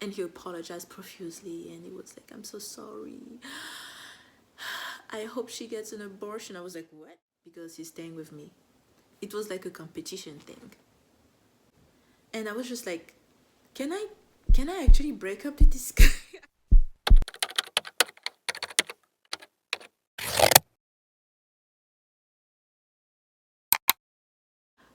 And he apologized profusely, and he was like, I'm so sorry. I hope she gets an abortion. I was like, what? Because he's staying with me. It was like a competition thing. And I was just like, can I actually break up with this guy?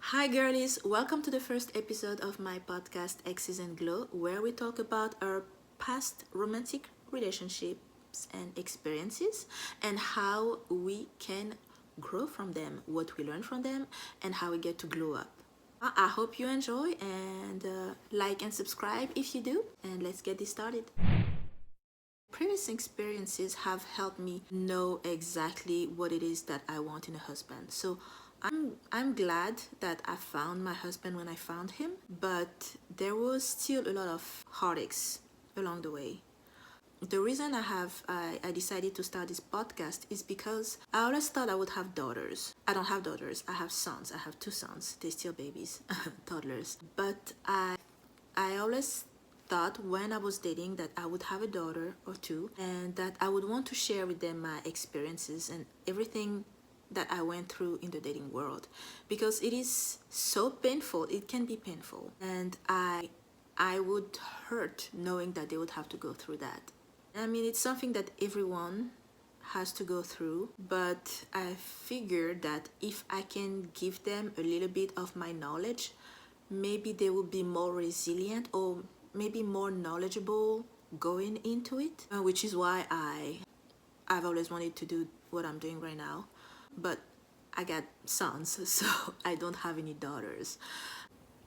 Hi girlies, welcome to the first episode of my podcast Exes and Glow, where we talk about our past romantic relationships and experiences and how we can grow from them, what we learn from them, and how we get to glow up. I hope you enjoy and like and subscribe if you do, and let's get this started. Previous experiences have helped me know exactly what it is that I want in a husband. So I'm glad that I found my husband when I found him, but there was still a lot of heartaches along the way. The reason I decided to start this podcast is because I always thought I would have daughters. I don't have daughters. I have sons. I have two sons. They're still babies, toddlers. But I always thought when I was dating that I would have a daughter or two and that I would want to share with them my experiences and everything that I went through in the dating world, because it is so painful. It can be painful, and I would hurt knowing that they would have to go through that. I mean, it's something that everyone has to go through, but I figured that if I can give them a little bit of my knowledge, maybe they will be more resilient or maybe more knowledgeable going into it, which is why I've always wanted to do what I'm doing right now. But I got sons, so I don't have any daughters.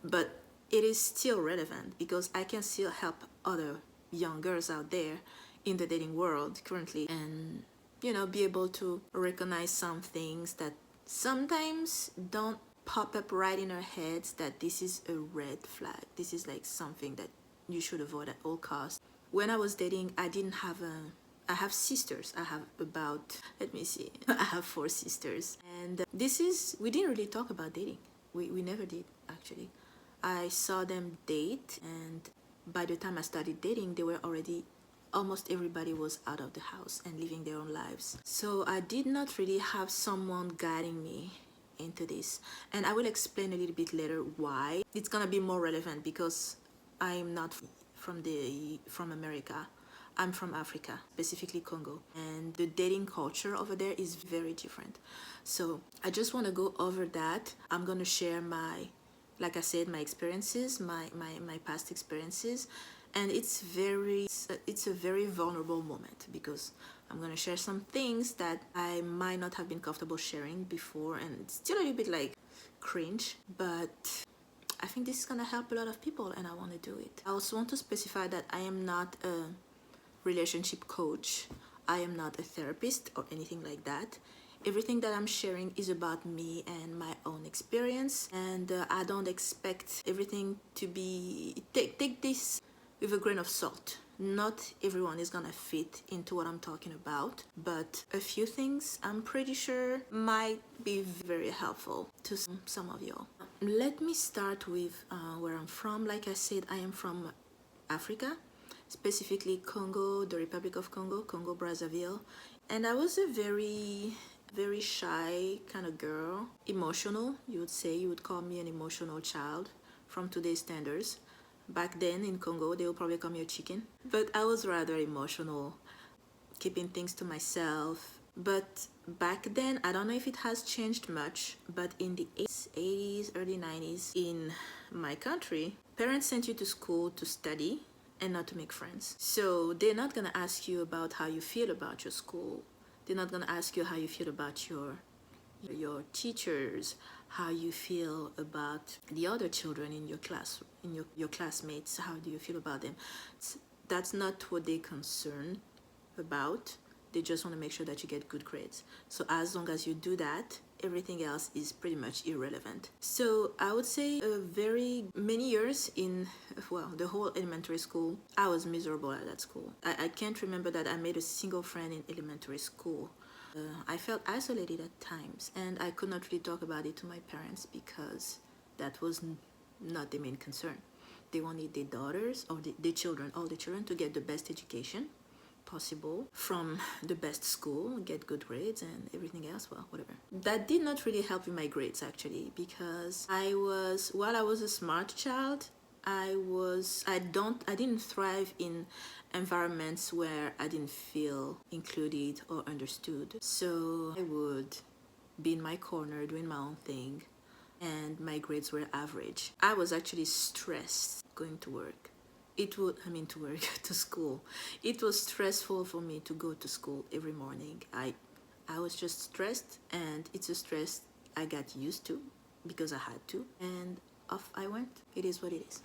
But it is still relevant because I can still help other young girls out there in the dating world currently, and be able to recognize some things that sometimes don't pop up right in our heads, that this is a red flag, this is like something that you should avoid at all costs. When I was dating, I have sisters. I have about, let me see, I have four sisters. And we didn't really talk about dating. We never did, actually. I saw them date, and by the time I started dating, they were already, almost everybody was out of the house and living their own lives. So I did not really have someone guiding me into this. And I will explain a little bit later why. It's gonna be more relevant because I'm not from America. I'm from Africa, specifically Congo, and the dating culture over there is very different. So I just want to go over that. I'm going to share my, like I said, my experiences, my past experiences, and it's a very vulnerable moment because I'm going to share some things that I might not have been comfortable sharing before, and it's still a little bit like cringe, but I think this is gonna help a lot of people and I want to do it. I also want to specify that I am not a relationship coach. I am not a therapist or anything like that. Everything that I'm sharing is about me and my own experience, and I don't expect everything to be take this with a grain of salt. Not everyone is gonna fit into what I'm talking about, but a few things I'm pretty sure might be very helpful to some of y'all. Let me start with where I'm from. Like I said, I am from Africa, specifically Congo, the Republic of Congo, Congo Brazzaville. And I was a very shy kind of girl, emotional, you would say. You would call me an emotional child from today's standards. Back then in Congo, they would probably call me a chicken. But I was rather emotional, keeping things to myself. But back then, I don't know if it has changed much, but in the 80s, early 90s, in my country, parents sent you to school to study and not to make friends. So they're not gonna ask you about how you feel about your school. They're not gonna ask you how you feel about your teachers, how you feel about the other children in your class, in your classmates, how do you feel about them. That's not what they're concerned about. They just want to make sure that you get good grades. So as long as you do that, everything else is pretty much irrelevant. So I would say very many years in, well, the whole elementary school, I was miserable at that school. I can't remember that I made a single friend in elementary school. I felt isolated at times, and I could not really talk about it to my parents because that was not the main concern. they wanted their daughters or the children, all the children, to get the best education possible from the best school, get good grades and everything else, well, whatever. That did not really help with my grades actually, because while I was a smart child, I didn't thrive in environments where I didn't feel included or understood. So I would be in my corner doing my own thing, and my grades were average. I was actually stressed going to work. To work, to school. It was stressful for me to go to school every morning. I was just stressed, and it's a stress I got used to because I had to, and off I went. It is what it is.